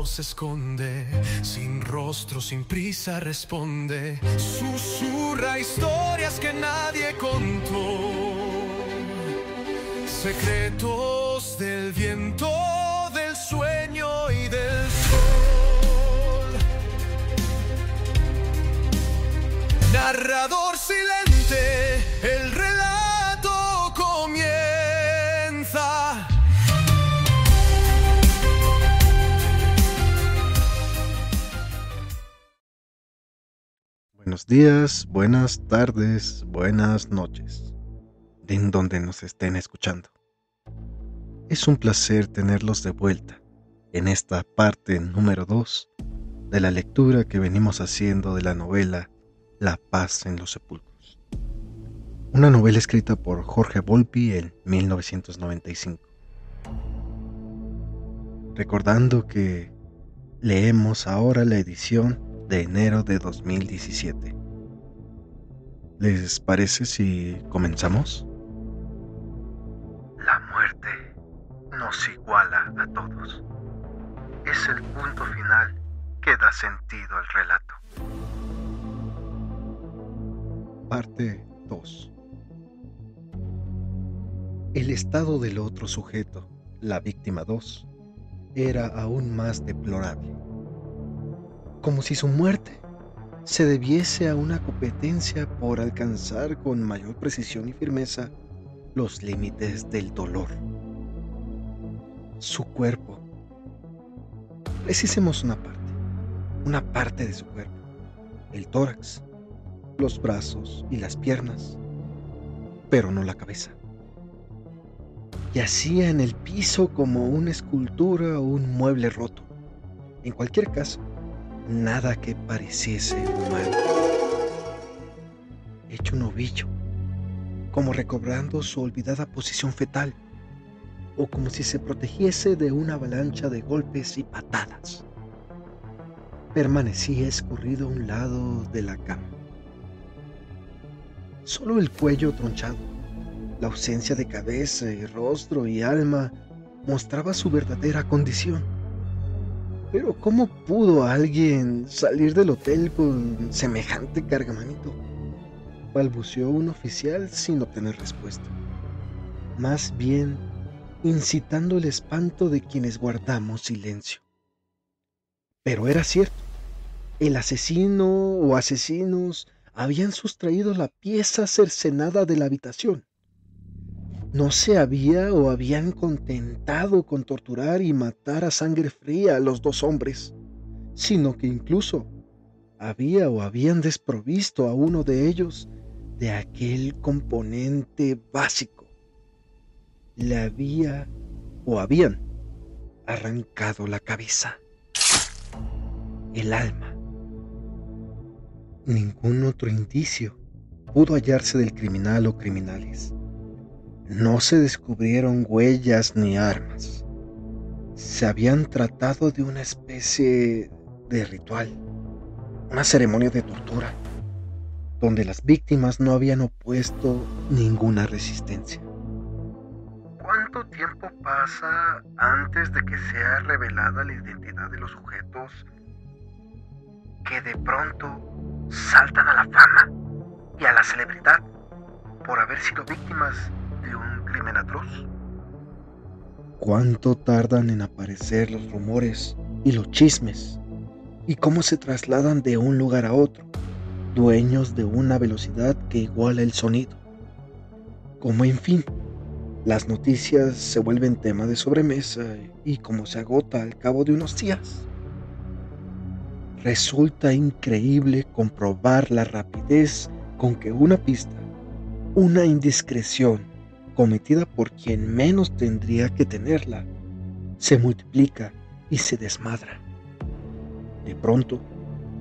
voz se esconde, sin rostro, sin prisa responde, susurra historias que nadie contó, secretos del viento, del sueño y del sol. Narrador silente, el relato comienza. Buenos días, buenas tardes, buenas noches, en donde nos estén escuchando. Es un placer tenerlos de vuelta en esta parte número 2 de la lectura que venimos haciendo de la novela La paz en los sepulcros. Una novela escrita por Jorge Volpi en 1995. Recordando que leemos ahora la edición de enero de 2017. ¿Les parece si comenzamos? La muerte nos iguala a todos. Es el punto final que da sentido al relato. Parte 2. El estado del otro sujeto, la víctima 2, era aún más deplorable. Como si su muerte se debiese a una competencia por alcanzar con mayor precisión y firmeza los límites del dolor. Su cuerpo. Precisemos una parte de su cuerpo, el tórax, los brazos y las piernas, pero no la cabeza. Yacía en el piso como una escultura o un mueble roto. En cualquier caso, nada que pareciese humano. Hecho un ovillo, como recobrando su olvidada posición fetal, o como si se protegiese de una avalancha de golpes y patadas. Permanecía escurrido a un lado de la cama. Solo el cuello tronchado, la ausencia de cabeza y rostro y alma mostraba su verdadera condición. Pero ¿cómo pudo alguien salir del hotel con semejante cargamento? Balbuceó un oficial sin obtener respuesta. Más bien, incitando el espanto de quienes guardamos silencio. Pero era cierto. El asesino o asesinos habían sustraído la pieza cercenada de la habitación. No se habían contentado con torturar y matar a sangre fría a los dos hombres, sino que incluso habían desprovisto a uno de ellos de aquel componente básico. Habían arrancado la cabeza, el alma. Ningún otro indicio pudo hallarse del criminal o criminales. No se descubrieron huellas ni armas. Se habían tratado de una especie de ritual, una ceremonia de tortura, donde las víctimas no habían opuesto ninguna resistencia. ¿Cuánto tiempo pasa antes de que sea revelada la identidad de los sujetos que de pronto saltan a la fama y a la celebridad por haber sido víctimas de un crimen atroz? ¿Cuánto tardan en aparecer los rumores y los chismes? ¿Y cómo se trasladan de un lugar a otro, dueños de una velocidad que iguala el sonido? Como en fin, las noticias se vuelven tema de sobremesa y cómo se agota al cabo de unos días. Resulta increíble comprobar la rapidez con que una pista, una indiscreción, cometida por quien menos tendría que tenerla, se multiplica y se desmadra. De pronto,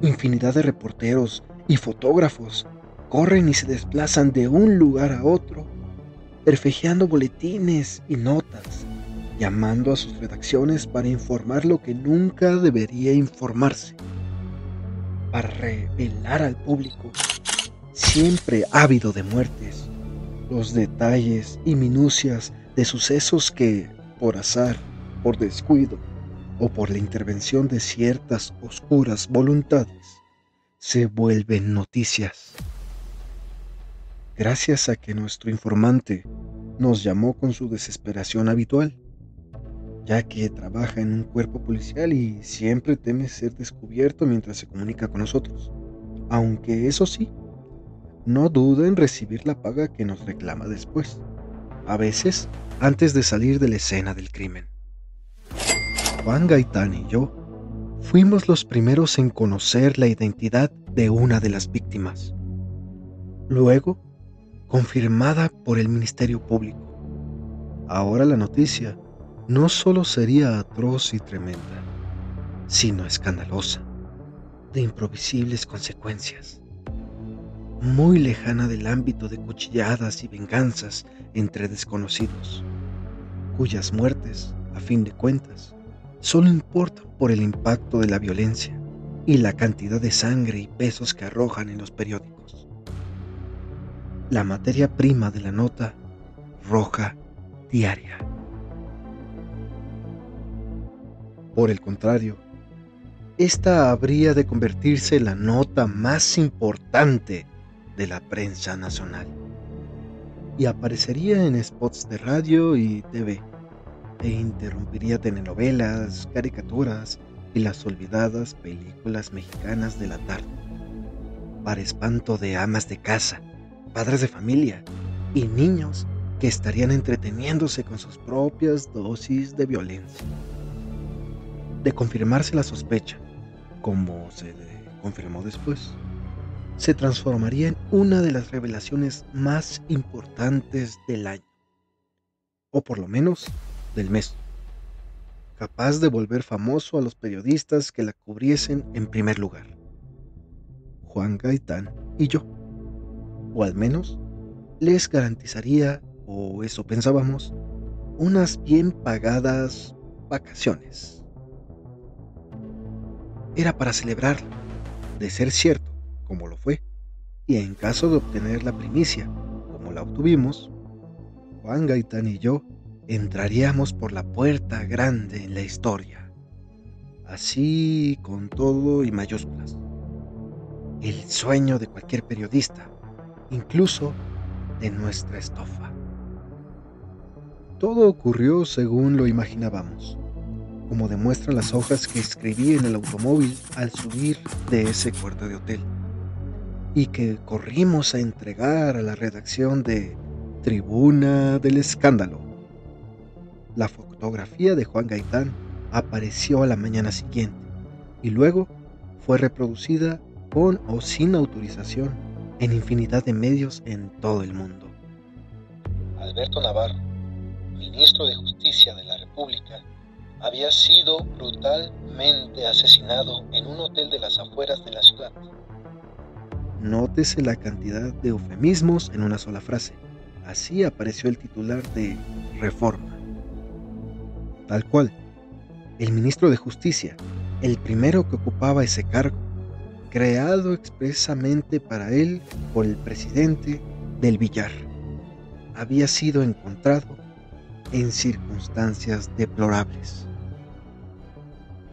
infinidad de reporteros y fotógrafos corren y se desplazan de un lugar a otro, perfejeando boletines y notas, llamando a sus redacciones para informar lo que nunca debería informarse, para revelar al público, siempre ávido de muertes, los detalles y minucias de sucesos que, por azar, por descuido o por la intervención de ciertas oscuras voluntades, se vuelven noticias. Gracias a que nuestro informante nos llamó con su desesperación habitual, ya que trabaja en un cuerpo policial y siempre teme ser descubierto mientras se comunica con nosotros, aunque eso sí, no duda en recibir la paga que nos reclama después, a veces antes de salir de la escena del crimen. Juan Gaitán y yo fuimos los primeros en conocer la identidad de una de las víctimas. Luego, confirmada por el Ministerio Público. Ahora la noticia no solo sería atroz y tremenda, sino escandalosa, de imprevisibles consecuencias, muy lejana del ámbito de cuchilladas y venganzas entre desconocidos, cuyas muertes, a fin de cuentas, solo importan por el impacto de la violencia y la cantidad de sangre y pesos que arrojan en los periódicos. La materia prima de la nota roja diaria. Por el contrario, esta habría de convertirse en la nota más importante de la prensa nacional y aparecería en spots de radio y TV e interrumpiría telenovelas, caricaturas y las olvidadas películas mexicanas de la tarde, para espanto de amas de casa, padres de familia y niños que estarían entreteniéndose con sus propias dosis de violencia. De confirmarse la sospecha, como se confirmó después, se transformaría en una de las revelaciones más importantes del año, o por lo menos del mes, capaz de volver famoso a los periodistas que la cubriesen en primer lugar, Juan Gaitán y yo, o al menos les garantizaría, o eso pensábamos, unas bien pagadas vacaciones. Era para celebrarlo, de ser cierto, como lo fue, y en caso de obtener la primicia, como la obtuvimos, Juan Gaitán y yo entraríamos por la puerta grande en la historia, así con todo y mayúsculas. El sueño de cualquier periodista, incluso de nuestra estofa. Todo ocurrió según lo imaginábamos, como demuestran las hojas que escribí en el automóvil al subir de ese cuarto de hotel, y que corrimos a entregar a la redacción de Tribuna del Escándalo. La fotografía de Juan Gaitán apareció a la mañana siguiente, y luego fue reproducida con o sin autorización en infinidad de medios en todo el mundo. Alberto Navarro, ministro de Justicia de la República, había sido brutalmente asesinado en un hotel de las afueras de la ciudad. Nótese la cantidad de eufemismos en una sola frase. Así apareció el titular de Reforma. Tal cual, el ministro de Justicia, el primero que ocupaba ese cargo, creado expresamente para él por el presidente del Villar, había sido encontrado en circunstancias deplorables.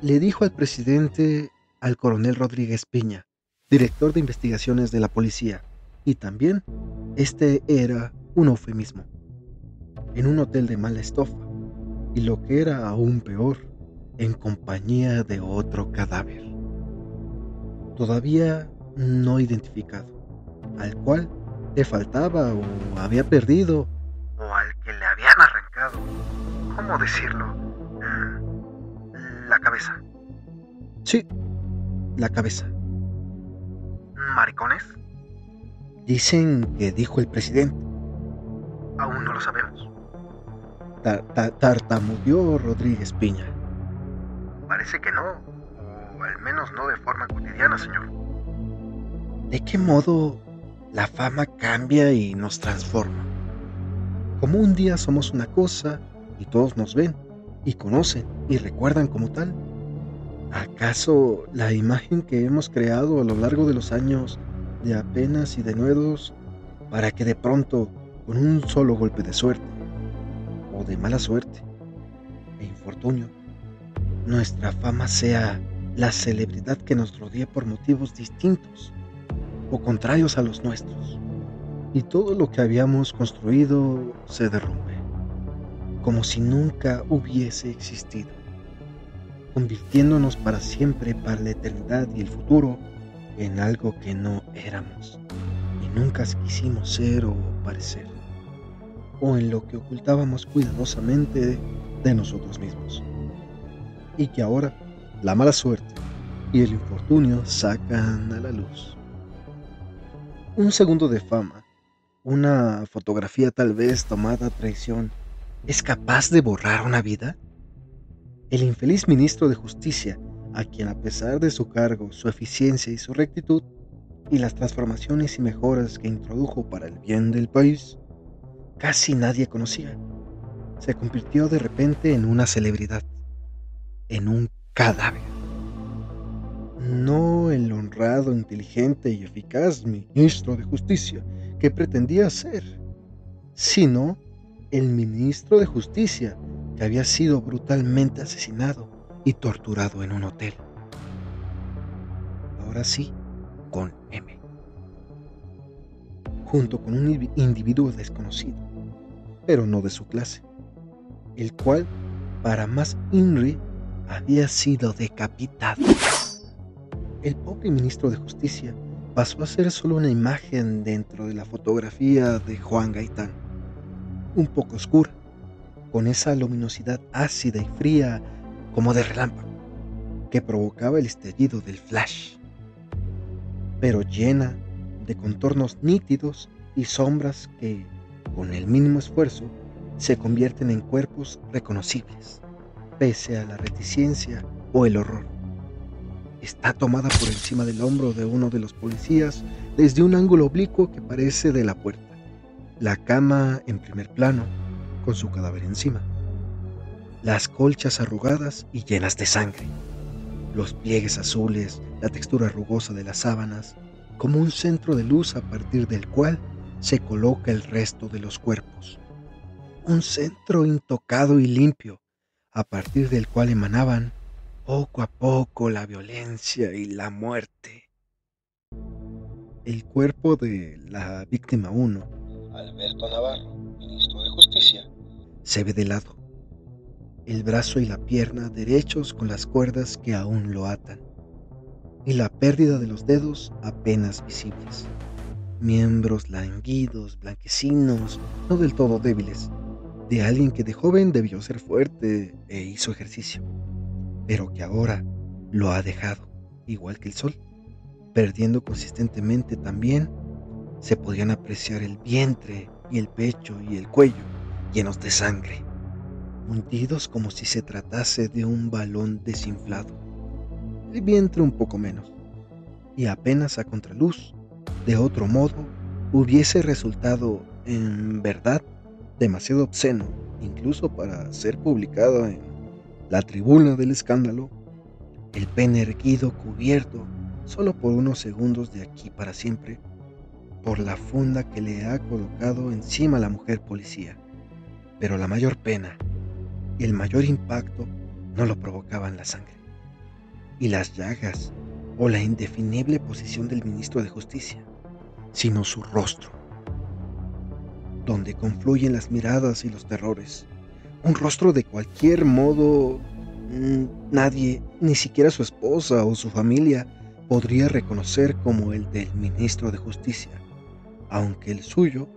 Le dijo al presidente al coronel Rodríguez Piña, director de investigaciones de la policía, y también este era un eufemismo, en un hotel de mala estofa, y lo que era aún peor, en compañía de otro cadáver, todavía no identificado, al cual le faltaba o había perdido, o al que le habían arrancado, ¿cómo decirlo? La cabeza. Sí, la cabeza. ¿Maricones? Dicen que dijo el presidente. Aún no lo sabemos. Tartamudeó Rodríguez Piña. Parece que no, o al menos no de forma cotidiana, señor. ¿De qué modo la fama cambia y nos transforma? Como un día somos una cosa y todos nos ven y conocen y recuerdan como tal, ¿acaso la imagen que hemos creado a lo largo de los años de apenas y denuedos para que de pronto, con un solo golpe de suerte, o de mala suerte, e infortunio, nuestra fama sea la celebridad que nos rodea por motivos distintos o contrarios a los nuestros, y todo lo que habíamos construido se derrumbe, como si nunca hubiese existido, convirtiéndonos para siempre, para la eternidad y el futuro, en algo que no éramos y nunca quisimos ser o parecer, o en lo que ocultábamos cuidadosamente de nosotros mismos, y que ahora la mala suerte y el infortunio sacan a la luz. Un segundo de fama, una fotografía tal vez tomada a traición, ¿es capaz de borrar una vida? El infeliz ministro de Justicia, a quien a pesar de su cargo, su eficiencia y su rectitud, y las transformaciones y mejoras que introdujo para el bien del país, casi nadie conocía, se convirtió de repente en una celebridad, en un cadáver. No el honrado, inteligente y eficaz ministro de Justicia que pretendía ser, sino el ministro de Justicia que había sido brutalmente asesinado y torturado en un hotel. Ahora sí, con M, junto con un individuo desconocido, pero no de su clase, el cual, para más INRI, había sido decapitado. El pobre ministro de Justicia pasó a ser solo una imagen dentro de la fotografía de Juan Gaitán, un poco oscura, con esa luminosidad ácida y fría como de relámpago, que provocaba el estallido del flash, pero llena de contornos nítidos y sombras que, con el mínimo esfuerzo, se convierten en cuerpos reconocibles, pese a la reticencia o el horror. Está tomada por encima del hombro de uno de los policías desde un ángulo oblicuo que parece de la puerta. La cama en primer plano, con su cadáver encima. Las colchas arrugadas y llenas de sangre. Los pliegues azules, la textura rugosa de las sábanas, como un centro de luz a partir del cual se coloca el resto de los cuerpos. Un centro intocado y limpio, a partir del cual emanaban poco a poco la violencia y la muerte. El cuerpo de la víctima 1, Alberto Navarro, ministro de Justicia, se ve de lado, el brazo y la pierna derechos con las cuerdas que aún lo atan, y la pérdida de los dedos apenas visibles. Miembros languidos, blanquecinos, no del todo débiles, de alguien que de joven debió ser fuerte e hizo ejercicio, pero que ahora lo ha dejado, igual que el sol, perdiendo consistentemente también. Se podían apreciar el vientre y el pecho y el cuello llenos de sangre, hundidos como si se tratase de un balón desinflado. El vientre un poco menos, y apenas a contraluz, de otro modo, hubiese resultado, en verdad, demasiado obsceno, incluso para ser publicado en la tribuna del escándalo, el pene erguido cubierto, solo por unos segundos de aquí para siempre, por la funda que le ha colocado encima la mujer policía. Pero la mayor pena y el mayor impacto no lo provocaban la sangre, y las llagas o la indefinible posición del ministro de Justicia, sino su rostro, donde confluyen las miradas y los terrores. Un rostro de cualquier modo nadie, ni siquiera su esposa o su familia, podría reconocer como el del ministro de Justicia, aunque el suyo,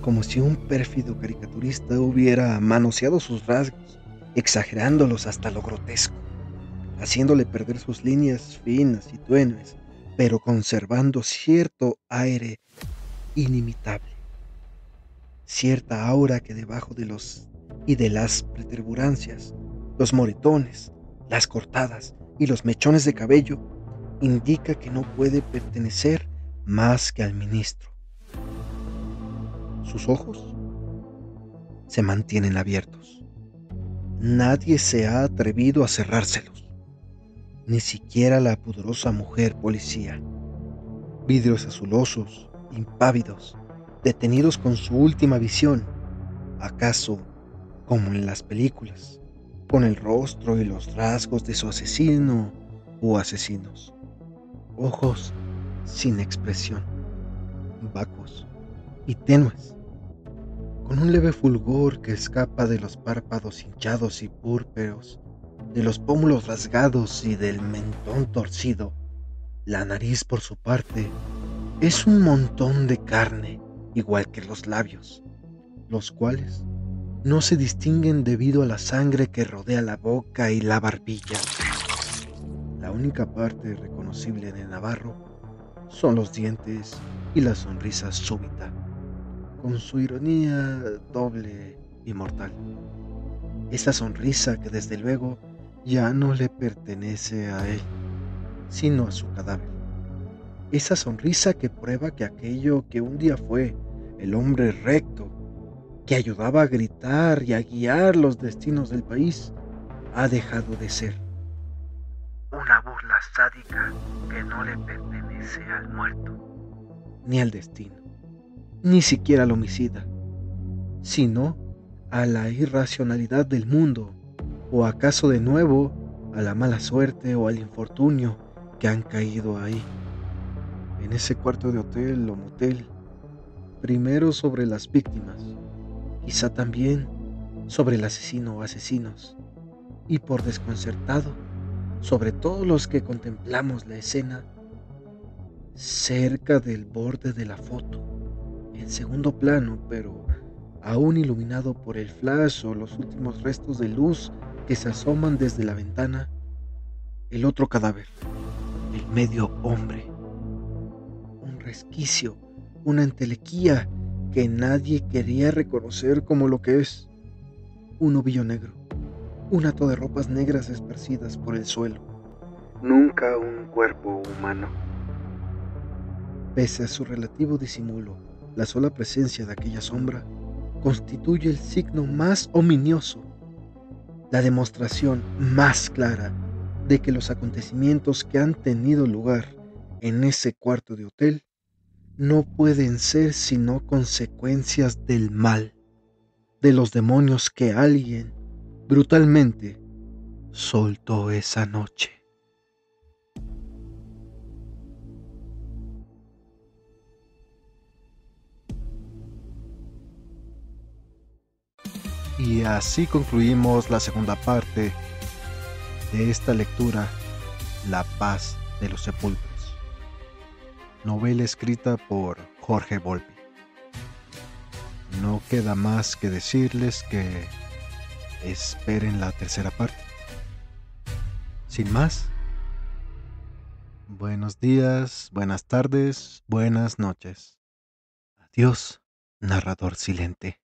como si un pérfido caricaturista hubiera manoseado sus rasgos, exagerándolos hasta lo grotesco, haciéndole perder sus líneas finas y tenues, pero conservando cierto aire inimitable, cierta aura que debajo de los y de las protubeраncias, los moretones, las cortadas y los mechones de cabello, indica que no puede pertenecer más que al ministro. Sus ojos se mantienen abiertos. Nadie se ha atrevido a cerrárselos, ni siquiera la pudorosa mujer policía. Vidrios azulosos, impávidos, detenidos con su última visión, acaso como en las películas, con el rostro y los rasgos de su asesino o asesinos. Ojos sin expresión, vacos y tenues, con un leve fulgor que escapa de los párpados hinchados y púrpuros, de los pómulos rasgados y del mentón torcido. La nariz, por su parte, es un montón de carne, igual que los labios, los cuales no se distinguen debido a la sangre que rodea la boca y la barbilla. La única parte reconocible de Navarro son los dientes y la sonrisa súbita, con su ironía doble y mortal. Esa sonrisa que desde luego ya no le pertenece a él, sino a su cadáver. Esa sonrisa que prueba que aquello que un día fue el hombre recto, que ayudaba a gritar y a guiar los destinos del país, ha dejado de ser. Una burla sádica que no le pertenece al muerto, ni al destino, ni siquiera al homicida, sino a la irracionalidad del mundo, o acaso de nuevo a la mala suerte o al infortunio que han caído ahí, en ese cuarto de hotel o motel, primero sobre las víctimas, quizá también sobre el asesino o asesinos, y por desconcertado, sobre todos los que contemplamos la escena, cerca del borde de la foto, en segundo plano, pero aún iluminado por el flash o los últimos restos de luz que se asoman desde la ventana, el otro cadáver, el medio hombre, un resquicio, una entelequía que nadie quería reconocer como lo que es, un ovillo negro, un hato de ropas negras esparcidas por el suelo. Nunca un cuerpo humano. Pese a su relativo disimulo, la sola presencia de aquella sombra constituye el signo más ominioso, la demostración más clara de que los acontecimientos que han tenido lugar en ese cuarto de hotel no pueden ser sino consecuencias del mal, de los demonios que alguien brutalmente soltó esa noche. Y así concluimos la segunda parte de esta lectura, La paz de los sepulcros, novela escrita por Jorge Volpi. No queda más que decirles que esperen la tercera parte. Sin más, buenos días, buenas tardes, buenas noches. Adiós, narrador silente.